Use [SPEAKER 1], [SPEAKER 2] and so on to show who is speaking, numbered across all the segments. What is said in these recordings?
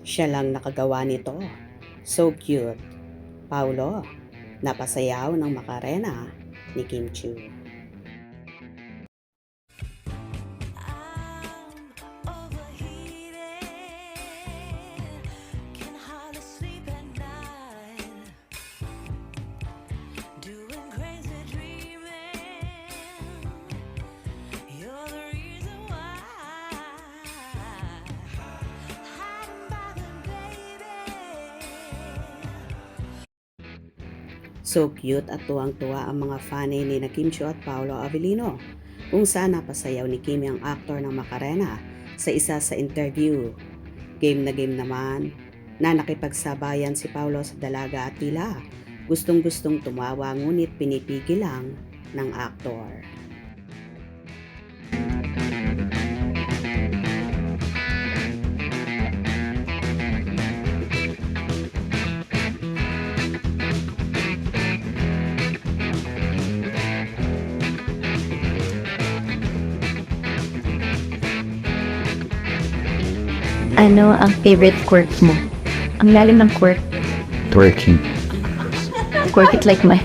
[SPEAKER 1] Siya lang nakagawa nito. So cute. Paulo, napasayaw ng Macarena ni Kim Chu. So cute at tuwang-tuwa ang mga fanny ni na Kim Chiu at Paolo Avellino kung saan napasayaw ni Kim ang aktor ng Macarena sa isa sa interview. Game na game naman na nakipagsabayan si Paolo sa dalaga at tila gustong-gustong tumawa ngunit pinipigil lang ng aktor.
[SPEAKER 2] Ano ang favorite quirk mo? Ang lalim ng quirk.
[SPEAKER 3] Twerking.
[SPEAKER 2] Quirk it like my...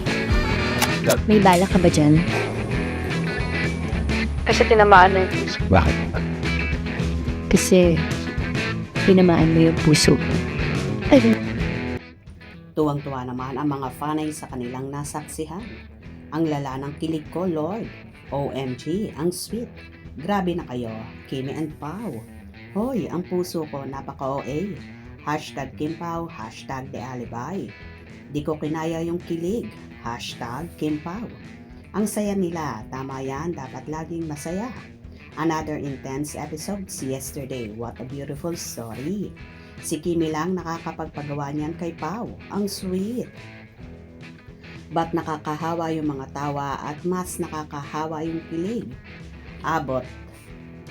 [SPEAKER 2] May bala ka ba dyan? Kasi tinamaan mo yung puso.
[SPEAKER 3] Bakit?
[SPEAKER 2] Kasi tinamaan mo yung puso. Ay,
[SPEAKER 1] Tuwang-tuwa naman ang mga fanay sa kanilang nasaksihan. Ang lala ng kilig ko, Lord. OMG, ang sweet. Grabe na kayo, Kimi and Pao. Hoy, ang puso ko napaka-OA. Hashtag Kim Pao, hashtag The Alibi. Di ko kinaya yung kilig. Hashtag Kim Pao. Ang saya nila, tama yan, dapat laging masaya. Another intense episodes yesterday. What a beautiful story. Si Kimi lang nakakapagpagawa niyan kay Pao. Ang sweet. Ba't nakakahawa yung mga tawa at mas nakakahawa yung kilig? Abot.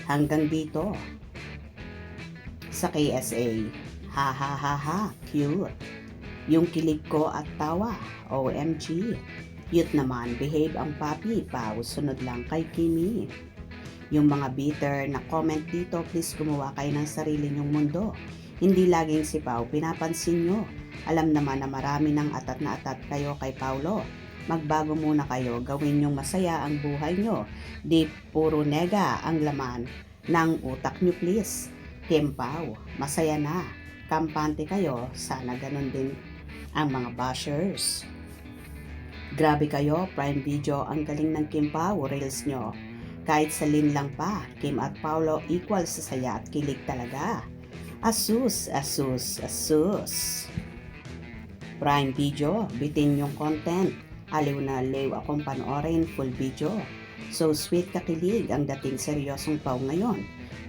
[SPEAKER 1] Hanggang dito. Sa KSA. Ha ha ha ha. Cute. Yung kilig ko at tawa. OMG. Cute naman. Behave ang papi. Pao. Sunod lang kay Kimi. Yung mga bitter na comment dito, please gumawa kayo ng sarili nyong mundo. Hindi laging si Pao pinapansin nyo. Alam naman na marami ng atat na atat kayo kay Paulo. Magbago muna kayo, gawin nyong masaya ang buhay nyo. Di puro nega ang laman ng utak nyo please. Kim Pao, masaya na. Kampante kayo, sana ganun din ang mga bashers. Grabe kayo, Prime Video, ang galing ng Kim Pao, reels nyo. Kahit sa lin lang pa, Kim at Paulo equal sa saya at kilig talaga. Asus, asus, asus. Prime Video, bitin yung content. Aliw na aliw akong panoorin full video. So sweet kakilig ang dating seryosong Pao ngayon.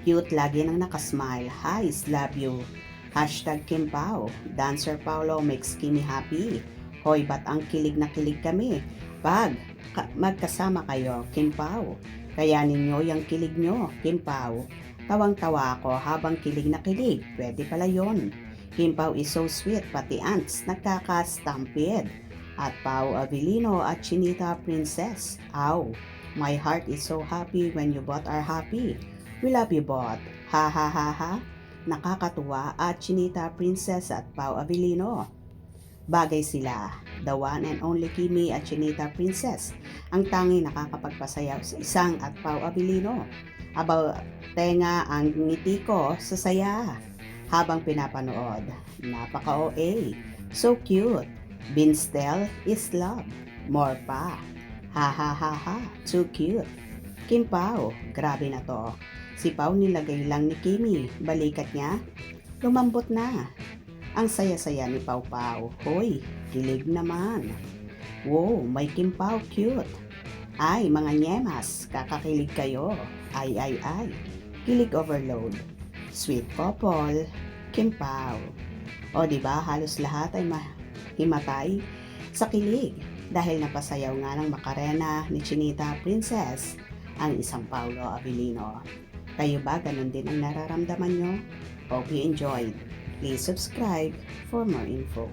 [SPEAKER 1] Cute lagi nang nakasmile. Hi, love you. Hashtag Kim Pao. Dancer Paulo makes Kimi happy. Hoy, ba't ang kilig na kilig kami? Pag magkasama kayo, Kim Pao. Kaya ninyo yung kilig nyo, Kim Pao. Tawang-tawa ako habang kilig na kilig. Pwede pala yon. Kim Pao is so sweet, pati ants nagkakastampid. At Pao Avellino at Chinita Princess. Ow, my heart is so happy when you both are happy. We love you both. Ha ha ha ha. Nakakatuwa at Chinita Princess at Pao Avellino. Bagay sila, the one and only Kimi at Chinita Princess, ang tanging nakakapagpasayaw sa isang at Pao Avellino. Abaw, tenga ang ngiti ko sa saya habang pinapanood. Napaka-OA. So cute. Binstel is love. More pa. Ha ha ha ha. Too cute. Kim Pao, grabe na to. Si Pao nilagay lang ni Kimi. Balikat niya, lumambot na. Ang saya-saya ni Pao Pao. Hoy, kilig naman. Wow, may Kim Pao cute. Ay, mga nyemas, kakakilig kayo. Ay, ay, ay. Kilig overload. Sweet couple. Kim Pao. O diba, halos lahat ay himatay sa kilig dahil napasayaw nga ng Macarena ni Chinita Princess ang isang Paolo Avellino. Kayo ba ganun din ang nararamdaman nyo? Hope you enjoyed. Please subscribe for more info.